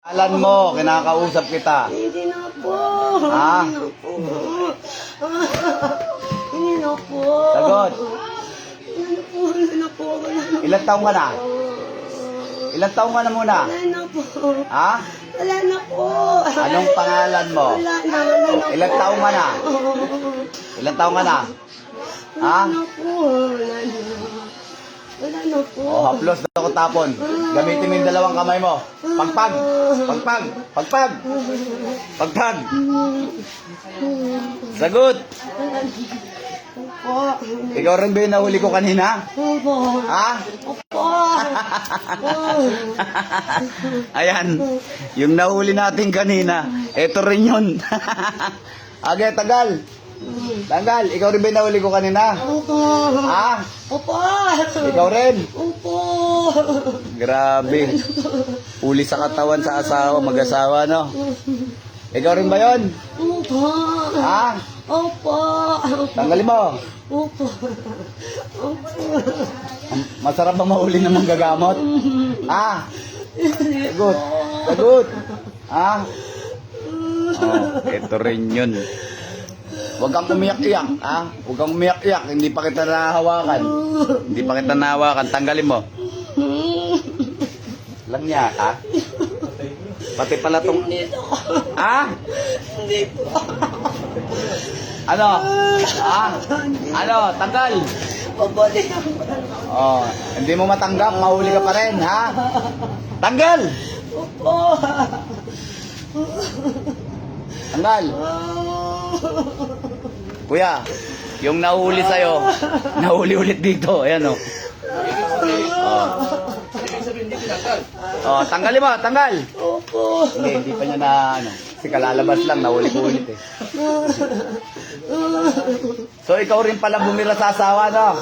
Alan mo, kinakausap kita. Hindi na po. Ha? Hindi na po. Hindi na po. Sagot. Hindi na po. Hindi na po. Wala na po. Ilang taong ka na? Ilang taong ka na muna? Wala na po. Ha? Wala na po. Anong pangalan mo? Wala na. Wala na po. Ilang taong ka na? Ilang taong ka na? Ha? Wala na po. Wala na. Wala na po. O, haplos na ako tapon. Gamitin mo yung dalawang kamay mo. Pagpag! Pagpag! Pagpag! Pagpag! Sagot! Opo. Ikaw rin ba yung nahuli ko kanina? Opo. Ha? Opo. Ayan, yung nahuli natin kanina, eto rin yun. Age, tagal. Tagal, ikaw rin ba yung nahuli ko kanina? Opo. Ha? Opo. Ikaw rin? Opo. Grabe. Uli sa katawan sa asawa, mag-asawa, no? Ikaw rin ba yun? Opo. Ha? Opo. Tanggalin mo. Opo. Opo. Masarap ba mahuli ng manggagamot? Ha? Sagot. Sagot. Ha? Oh, ito rin yun. Huwag kang umiyak-iyak, ha? Huwag kang umiyak-iyak. Hindi pa kita nahawakan. Hindi pa kita nahawakan. Tanggalin mo. Lang niya, ha? Pati pala tong... Hindi po. Ha? Hindi po. Ano? Ha? Ano? Tanggal. Opo. Oh, hindi mo matanggap, mahuli ka pa rin, ha? Tanggal! Opo. Tanggal! Kuya, yung nahuli sa'yo, nahuli ulit dito, ayan o. Oh, tanggalin mo, tanggal! Opo. Hindi pa niya na, ano, kasi kalalabas lang, nahuli ko ulit eh. So, ikaw rin pala bumira sa asawa, no?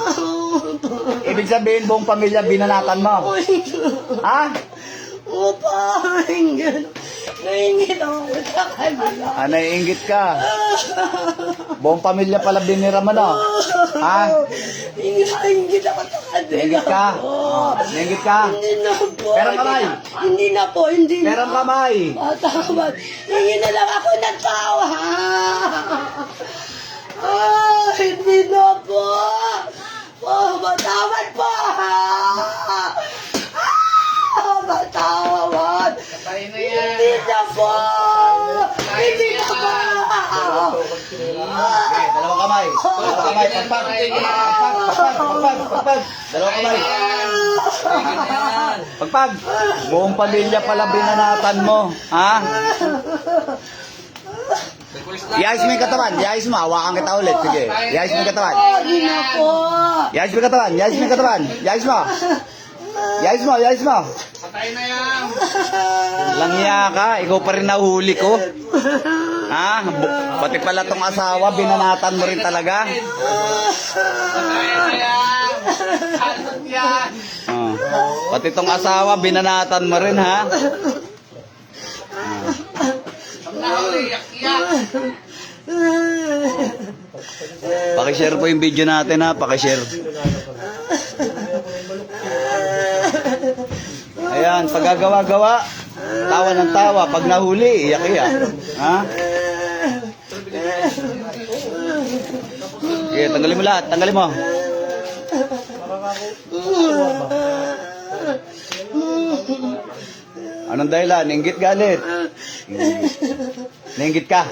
Ibig sabihin, buong pamilya binanatan mo. Ha? Opo. Naingit ako sa kanila. Ah, naiinggit ka. Buong pamilya pala binira mo, no? Ha? Naingit ako sa kanila. Naiinggit ka? Oh, naiinggit ka? Hindi na po. Perang kamay. Hindi na po. Hindi na. Perang kamay. Patawad. Hindi na lang ako nagtawa. Hindi na po. Patawad po. Patawad. Hindi na po. Hindi na po. Okay, dalawang kamay. Dalawang kamay. Pagpag. Pagpag. Dalawang kamay. Pagpag. Buong pamilya pala binanatan mo. Ha? Iayos mo yung katawan. Iayos mo. Hawakan kita ulit. Sige. Iayos mo yung katawan. Hindi na po. Iayos mo yung katawan. Iayos mo yung katawan. Iayos mo. Iayos mo. Iayos mo. Patay na yan! Langya ka. Ikaw pa rin nahuli ko. Ha? Pati pala tong asawa, binanatan mo rin talaga. Patay na yan! Halot yan! Oh. Pati tong asawa, binanatan mo rin, ha? Nauliyak-yak! Pakishare po yung video natin, ha? Pakishare. Ayan, paggagawa-gawa, tawa ng tawa. Pag nahuli, iyak-iyak. Ha? Okay, tanggalin mo lahat. Tanggalin mo. Anong dahilan? Ninggit galit. Ninggit ka?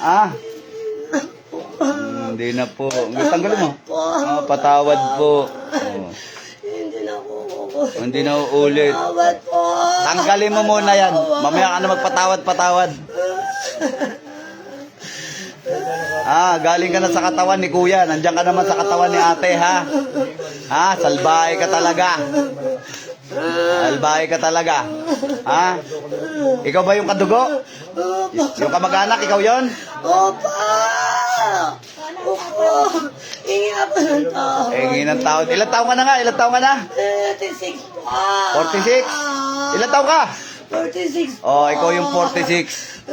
Ah? Hindi na po. Tanggalin mo. Oh, patawad po. Oh. Hindi na po. Hindi na uulit. Patawad po. Tanggalin mo muna yan. Mamaya ka na magpatawad-patawad. Ah, galing ka na sa katawan ni kuya. Nandiyan ka naman sa katawan ni ate, ha? Ha? Salbahe ka talaga. Salbahe ka talaga. Ha? Ikaw ba yung kadugo? Yung kamag-anak, ikaw yon? Opa! Opo! Hingi ako ng tao. Hingi ng tao. Ilang taong ka na nga? Ilang taong ka na? 36 pa. 46? Ilang taong ka? 46 Oh, ikaw yung 46.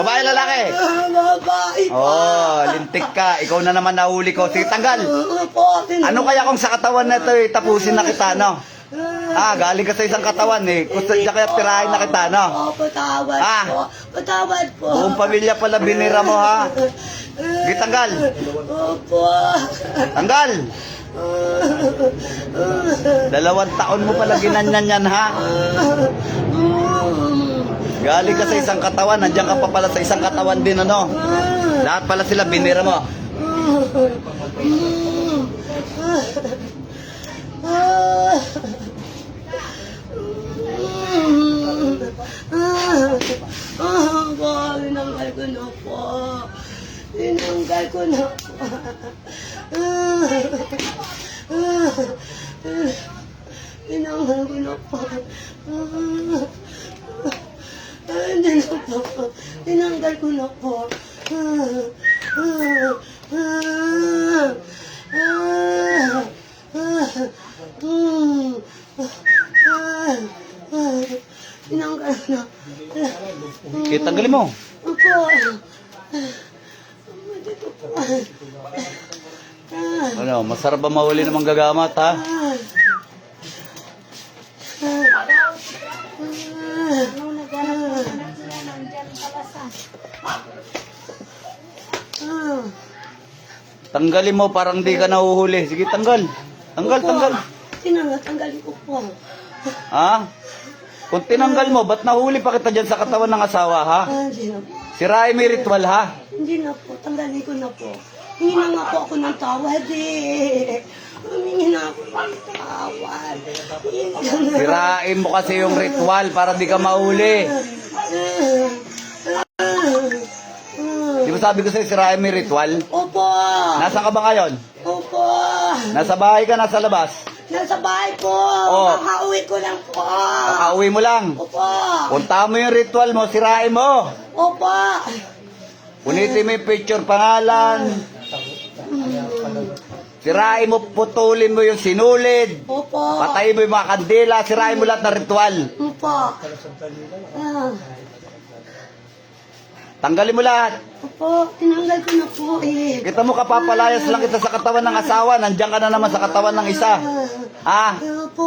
Babae, lalaki? Babae pa. Oh, lintik ka. Ikaw na naman nahuli ko. Sige, tanggal. Opo. Ano kaya kung sa katawan na ito, tapusin na kita, no? Galing ka sa isang katawan eh. Kung sadya kaya tirahin na kita, no? Patawad Ah. po. Patawad po. Buong pamilya pala binira mo, ha? Sige, tanggal. Opo. Tanggal. 2 taon mo pala ginanyan yan, ha? Galing ka sa isang katawan, nandiyan ka pa pala sa isang katawan din, ano? Lahat pala sila binira mo. Tinanggal ko na po. Tinanggal ko na po. Tinanggal ko na po. Hindi na po. Tinanggal ko na po. Tinanggal na. Okay, tanggalin mo. Opo. Dito po. Ano, masarap ba mahuli ng manggagamat, ha? Tanggalin mo, parang di ka nahuhuli. Sige, tanggal. Tanggal, tanggal. Tanggalin ko po. Ha? Kung tinanggal mo, ba't nahuli pa kita dyan sa katawan ng asawa, ha? Hindi na po. Sirain mo yung ritual, ha? Hindi na po. Tanggalin ko na po. Hingi na nga po ako ng tawad eh. Humingi na ako ng tawad. Sirain mo kasi yung ritual para di ka mahuli. Di ba sabi ko sa'yo, sirain mo yung ritual? Opo. Nasaan ka ba ngayon? Opo. Nasa bahay ka, nasa labas? Nasa bahay po. Oh. Kakauwi ko lang po. Kakauwi mo lang. Opo. Punta mo yung ritual mo, sirain mo. Opo. Punitin mo yung picture, pangalan. Sirain mo, putulin mo yung sinulid. Opo. Patayin mo yung mga kandila, sirain mo lahat ng ritual. Opo. Tanggalin mo lahat. Opo. Tinanggal ko na po eh. Kita mo, kapapalayas lang kita sa katawan ng asawa, nandiyan ka na naman sa katawan ng isa. Ha? Opo.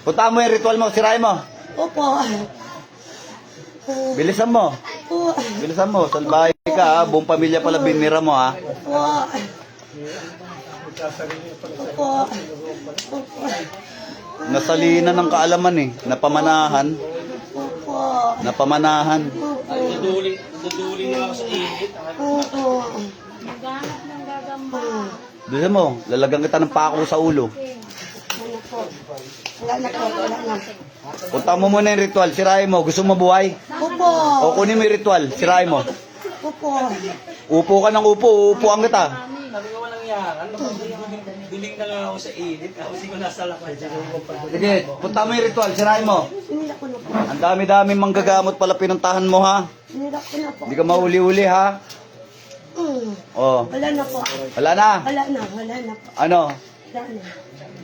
Punta mo yung ritual mo, sirain mo. Opo. Bilisan mo. Opo. Bilisan mo, salbahe ka, ha? Buong pamilya pala binira mo, ha? Opo. Opo. Opo. Nasalina ng kaalaman eh, napamanahan. Opo. Napamanahan. Duduling ako sa init. Opo. Bilisan mo, lalagyan kita ng pako sa ulo. Ano po? Wala na po. Wala na. Punta mo muna yung ritual, sirain mo. Gusto mo buhay? Opo. O kunin mo yung ritual, sirain mo. Opo. Upo ka ng upo, uupuan kita. Sabi ko walang yakan. Duling na nga ako sa init. Kasi ko nasa lakad. Sige, punta mo yung ritual, sirain mo. Sinila ko na po. Ang dami-dami manggagamot pala pinuntahan mo, ha? Sinila ko na po. Hindi ka mahuli-huli, ha? Oh, Wala na po. wala na. Wala na. Wala na po. Ano? Wala na.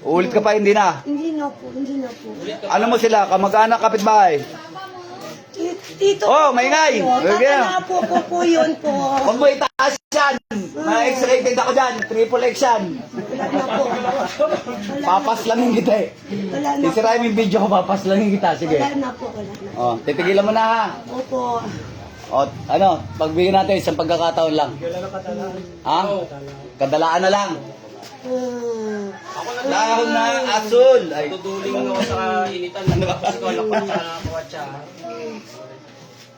Uulit ka pa, hindi na. Hindi na po. Hindi na po. Ano mo sila? Kamag-anak, kapitbahay? Dito Oh, po maingay! po. Okay. Tatanapo po yun po. Huwag mo itaas yan! Ma-X-rated ako dyan! Triple X yan! Wala na po. Papaslangin kita eh. Wala na po. Isirain mo yung video ko, papaslangin kita. Sige. Wala na po. Wala na. Oh, titigilan mo na, ha? Opo. O, ano, pagbigyan natin isang pagkakataon lang. Ha? Kadalaan na lang. Dahon na asul. Ay, Duduling ako sa initan. Kasi ko lakad sa kawatsa.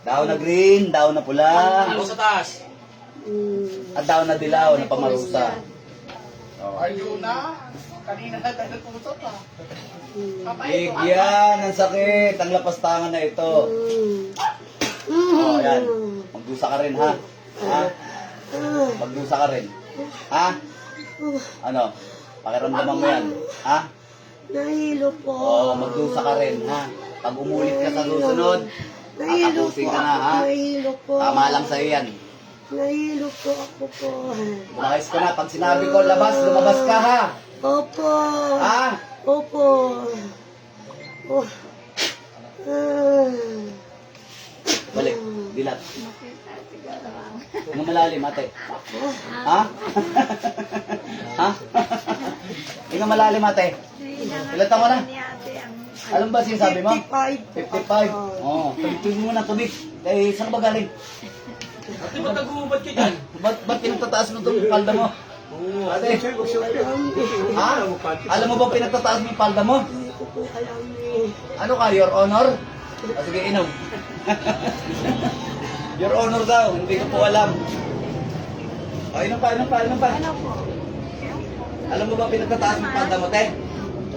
dahon na green, dahon na pula, Ako sa taas. at dahon na dilaw na pamarusa. Ayun na. Kanina na tayo nagputot ah. Bigyan ng sakit ang lapastangan na ito. O, yan. Magdusa ka rin, ha? Ha? Magdusa ka rin. Ha? Ano? Pakiramdaman mo yan. Ha? Nahilo po. Oo, magdusa ka rin, ha? Pag umulit ka sa susunod, Nahilo tatapusin po. ka na, ha? Nahilo po. Tama lang sa'yo yan. Nahilo po ako po. Umayos ka na. Pag sinabi ko labas, lumabas ka, ha? Opo. Ha? Opo. Oh. Balik. Dilat. Ano malalim, ate? Ha? Ha? Tingnan malalim, ate. Ilan taon mo na? Alam ba sinasabi mo? 55. 55. Oo. Tubig mo na tubig. Eh, saan ka ba galing? Ate, ba't nag-uubad ka dyan? Ba't pinagtataas mo itong palda mo? Ate, ha? Alam mo ba pinagtataas mo yung palda mo? Hindi ko po alam eh. Ano ka, your honor? Sige, inom. Your honor daw, hindi ko po alam. O, inom pa. Ano po? Alam mo ba pinagtataas mo yung palda mo, te?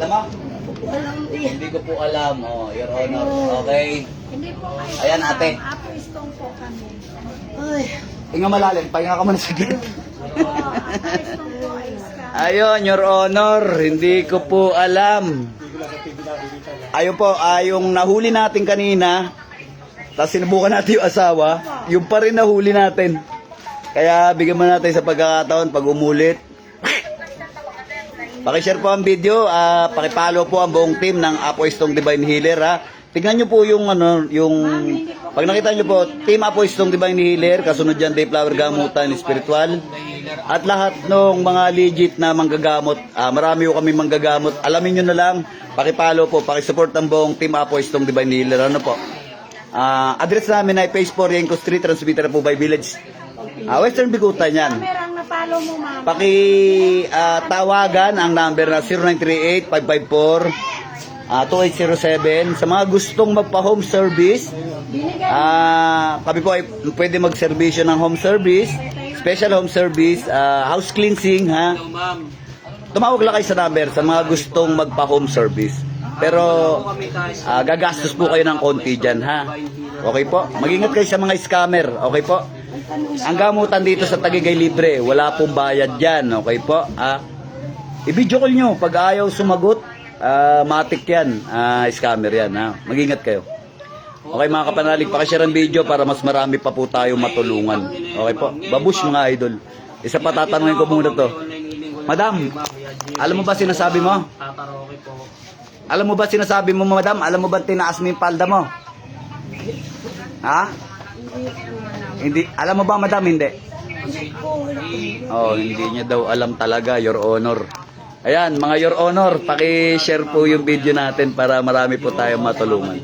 Alam mo? Hindi ko po alam eh. Hindi ko po alam. O, your honor. Okay. Hindi po kayo. Ayan, ate. Apo istong po kami. Ay, Hinga malalim, pahinga ka muna saglit. Po, apo istong po ay scam. Ayun, your honor, hindi ko po alam. Ayun po, yung nahuli natin kanina, tapos sinubukan natin yung asawa, yung pa rin nahuli natin. Kaya bigyan mo natin sa pagkakataon pag umulit. Pakishare po ang video, pakipollow po ang buong team ng Apo Istong Divine Healer ha. Tingnan nyo po yung pag nakita nyo po, Team Apo Istong Divine Healer, kasunod dyan Dayflower Gamutan Spiritual. At lahat ng mga legit na manggagamot, marami po kami manggagamot. Alamin nyo na lang, pakipollow po, pakisupport ang buong Team Apo Istong Divine Healer. Ano po? Address namin ay Phase 4 Yenko Street, transmitter po by Village. Western Bigutan yan. Kamerang napalo mo, mama. Tawagan ang number na 0938-554-2807. Sa mga gustong magpa-home service, kami po ay pwede mag-servisyo ng home service, special home service, house cleansing, ha? Hello, ma'am. Tumawag lang kayo sa number sa mga gustong magpa-home service. Pero gagastos po kayo ng konti dyan, ha? Okay po? Mag-ingat kayo sa mga scammer, okay po? Ang gamutan dito sa Tagigay libre, wala pong bayad dyan, okay po? I-video call nyo, pag ayaw sumagot, matik yan, scammer yan, ha? Mag-ingat kayo. Okay mga kapanalig, pakishare ang video para mas marami pa po tayo matulungan. Okay po? Babush mga idol. Isa pa tatanungin ko muna to. Madam, alam mo ba sinasabi mo? Tataroke po. Alam mo ba sinasabi mo, madam? Alam mo ba tinaas mo yung palda mo? Ha? Hindi. Alam mo ba, madam? Hindi. Oh, hindi niya daw alam talaga, your honor. Ayan, mga your honor, paki-share po yung video natin para marami po tayong matulungan.